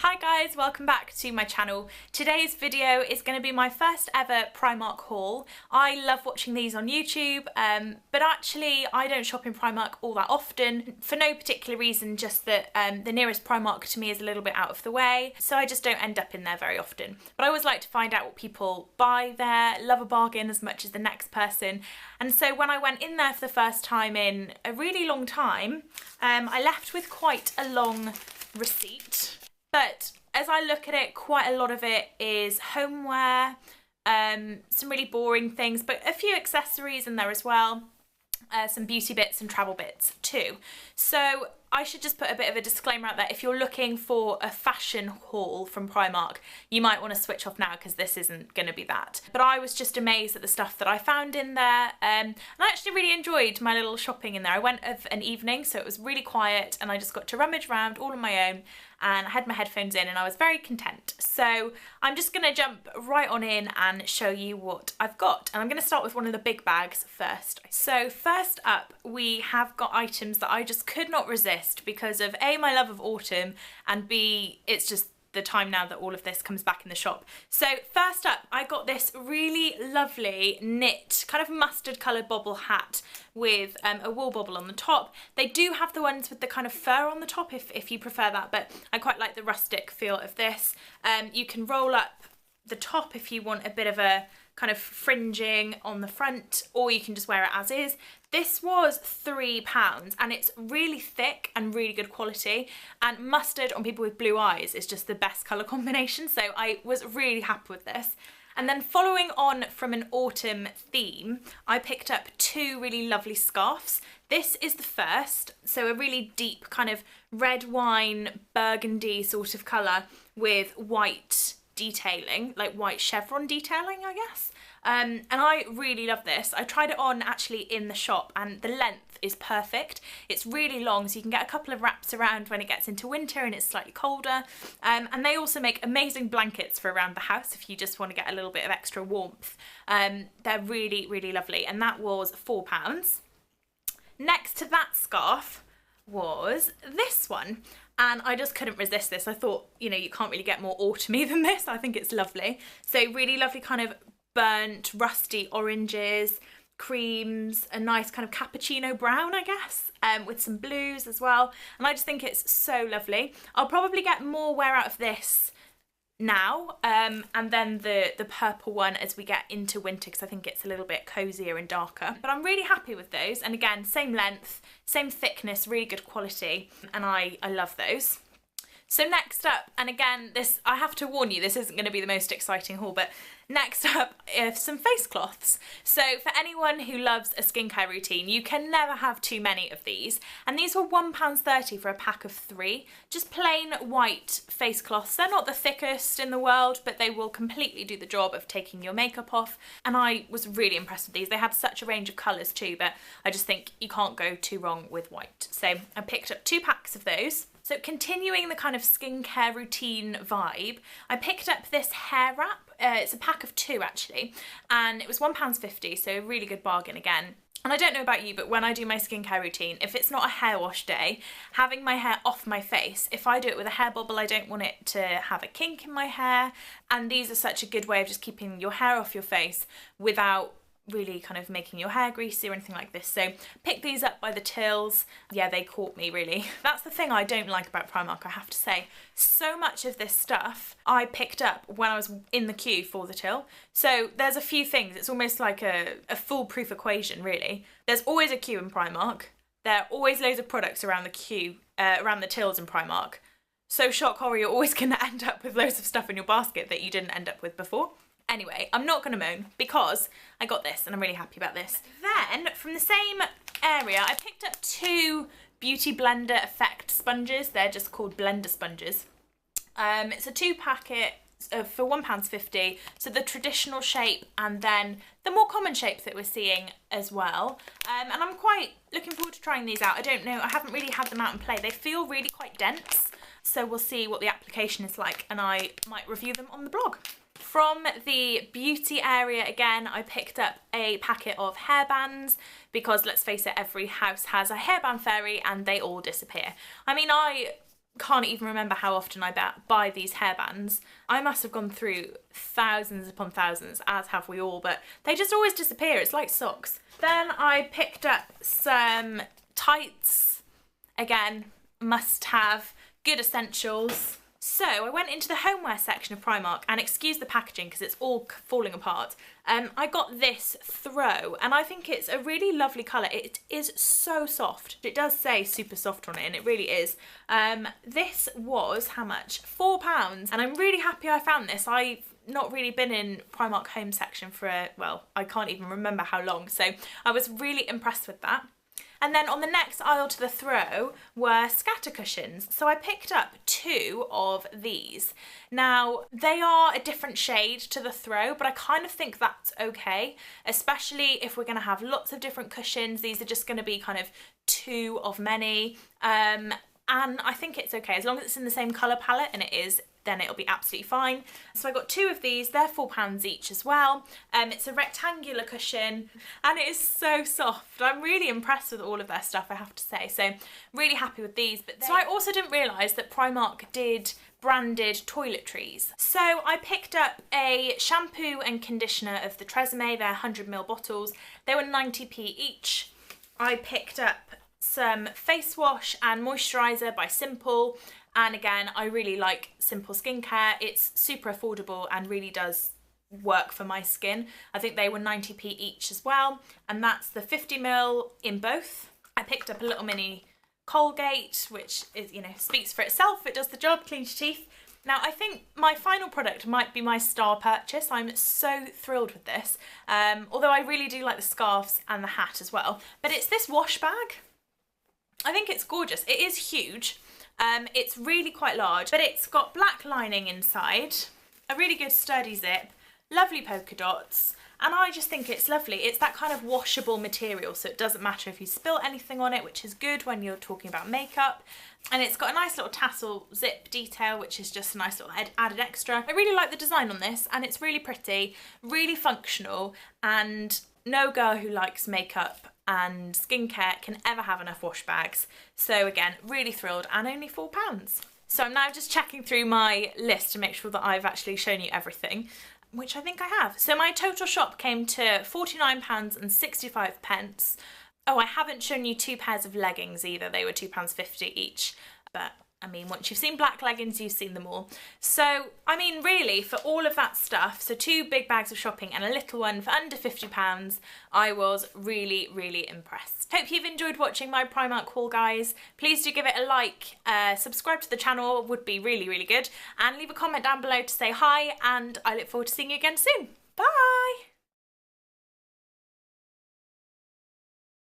Hi guys, welcome back to my channel. Today's video is going to be my first ever Primark haul. I love watching these on YouTube, but actually I don't shop in Primark all that often for no particular reason, just that the nearest Primark to me is a little bit out of the way, so I just don't end up in there very often. But I always like to find out what people buy there, love a bargain as much as the next person. And so when I went in there for the first time in a really long time, I left with quite a long receipt. But as I look at it, quite a lot of it is homeware, some really boring things, but a few accessories in there as well, some beauty bits and travel bits too. So I should just put a bit of a disclaimer out there. If you're looking for a fashion haul from Primark, you might want to switch off now because this isn't going to be that. But I was just amazed at the stuff that I found in there, and I actually really enjoyed my little shopping in there. I went of an evening, so it was really quiet, and I just got to rummage around all on my own, and I had my headphones in and I was very content. So I'm just going to jump right on in and show you what I've got. And I'm going to start with one of the big bags first. So first up, we have got items that I just could not resist because of A, my love of autumn, and B, it's just the time now that all of this comes back in the shop. So first up, I got this really lovely knit kind of mustard coloured bobble hat with a wool bobble on the top. They do have the ones with the kind of fur on the top if you prefer that, but I quite like the rustic feel of this. You can roll up the top if you want a bit of a kind of fringing on the front, or you can just wear it as is. This was £3 and it's really thick and really good quality, and mustard on people with blue eyes is just the best colour combination, so I was really happy with this. And then following on from an autumn theme, I picked up two really lovely scarves. This is the first, so a really deep kind of red wine burgundy sort of colour with white detailing, like white chevron detailing, I guess. And I really love this. I tried it on actually in the shop and the length is perfect. It's really long, so you can get a couple of wraps around when it gets into winter and it's slightly colder. And they also make amazing blankets for around the house if you just want to get a little bit of extra warmth. They're really, really lovely, and that was £4. Next to that scarf was this one, and I just couldn't resist this. I thought, you know, you can't really get more autumny than this. I think it's lovely. So really lovely kind of burnt, rusty oranges, creams, a nice kind of cappuccino brown, I guess, with some blues as well. And I just think it's so lovely. I'll probably get more wear out of this now, and then the purple one as we get into winter, because I think it's a little bit cozier and darker. But I'm really happy with those, and again, same length, same thickness, really good quality, and I love those. So next up, and again, this, I have to warn you, this isn't going to be the most exciting haul, but next up is some face cloths. So for anyone who loves a skincare routine, you can never have too many of these. And these were £1.30 for a pack of 3. Just plain white face cloths. They're not the thickest in the world, but they will completely do the job of taking your makeup off. And I was really impressed with these. They had such a range of colours too, but I just think you can't go too wrong with white. So I picked up 2 packs of those. So continuing the kind of skincare routine vibe, I picked up this hair wrap. It's a pack of 2 actually, and it was £1.50, so a really good bargain again. And I don't know about you, but when I do my skincare routine, if it's not a hair wash day, having my hair off my face, if I do it with a hair bobble, I don't want it to have a kink in my hair. And these are such a good way of just keeping your hair off your face without really kind of making your hair greasy or anything like this. So pick these up by the tills. Yeah, they caught me really. That's the thing I don't like about Primark, I have to say. So much of this stuff I picked up when I was in the queue for the till. So there's a few things, it's almost like a foolproof equation really. There's always a queue in Primark. There are always loads of products around the queue, around the tills in Primark. So shock horror, you're always going to end up with loads of stuff in your basket that you didn't end up with before. Anyway, I'm not going to moan because I got this and I'm really happy about this. Then, from the same area, I picked up 2 Beauty Blender Effect sponges. They're just called blender sponges. It's a 2 packet for £1.50. So the traditional shape and then the more common shape that we're seeing as well. And I'm quite looking forward to trying these out. I don't know, I haven't really had them out and play. They feel really quite dense. So we'll see what the application is like and I might review them on the blog. From the beauty area again, I picked up a packet of hairbands because let's face it, every house has a hairband fairy and they all disappear. I mean, I can't even remember how often I buy these hairbands. I must have gone through thousands upon thousands, as have we all, but they just always disappear. It's like socks. Then I picked up some tights. Again, must have, good essentials. So I went into the homeware section of Primark, and excuse the packaging because it's all falling apart. I got this throw, and I think it's a really lovely colour. It is so soft. It does say super soft on it, and it really is. This was, how much? £4, and I'm really happy I found this. I've not really been in Primark home section for, well, I can't even remember how long, so I was really impressed with that. And then on the next aisle to the throw were scatter cushions. So I picked up 2 of these. Now, they are a different shade to the throw, but I kind of think that's okay, especially if we're gonna have lots of different cushions. These are just gonna be kind of 2 of many. And I think it's okay, as long as it's in the same colour palette, and it is, then it'll be absolutely fine. So I got 2 of these, they're £4 each as well. It's a rectangular cushion, and it is so soft. I'm really impressed with all of their stuff, I have to say, so really happy with these. But so I also didn't realise that Primark did branded toiletries. So I picked up a shampoo and conditioner of the Tresemme, they're 100ml bottles. They were 90p each. I picked up some face wash and moisturiser by Simple. And again, I really like Simple skincare. It's super affordable and really does work for my skin. I think they were 90p each as well. And that's the 50ml in both. I picked up a little mini Colgate, which is, you know, speaks for itself. It does the job, cleans your teeth. Now, I think my final product might be my star purchase. I'm so thrilled with this. Although I really do like the scarves and the hat as well. But it's this wash bag. I think it's gorgeous. It is huge. It's really quite large, but it's got black lining inside, a really good sturdy zip, lovely polka dots, and I just think it's lovely. It's that kind of washable material, so it doesn't matter if you spill anything on it, which is good when you're talking about makeup. And it's got a nice little tassel zip detail, which is just a nice little added extra. I really like the design on this, and it's really pretty, really functional, and no girl who likes makeup and skincare can ever have enough wash bags. So again, really thrilled, and only £4. So I'm now just checking through my list to make sure that I've actually shown you everything, which I think I have. So my total shop came to £49.65. Oh, I haven't shown you 2 pairs of leggings either. They were £2.50 each, but I mean, once you've seen black leggings, you've seen them all. So, I mean, really, for all of that stuff, so 2 big bags of shopping and a little one for under £50, I was really, really impressed. Hope you've enjoyed watching my Primark haul, guys. Please do give it a like, subscribe to the channel would be really, really good, and leave a comment down below to say hi, and I look forward to seeing you again soon. Bye!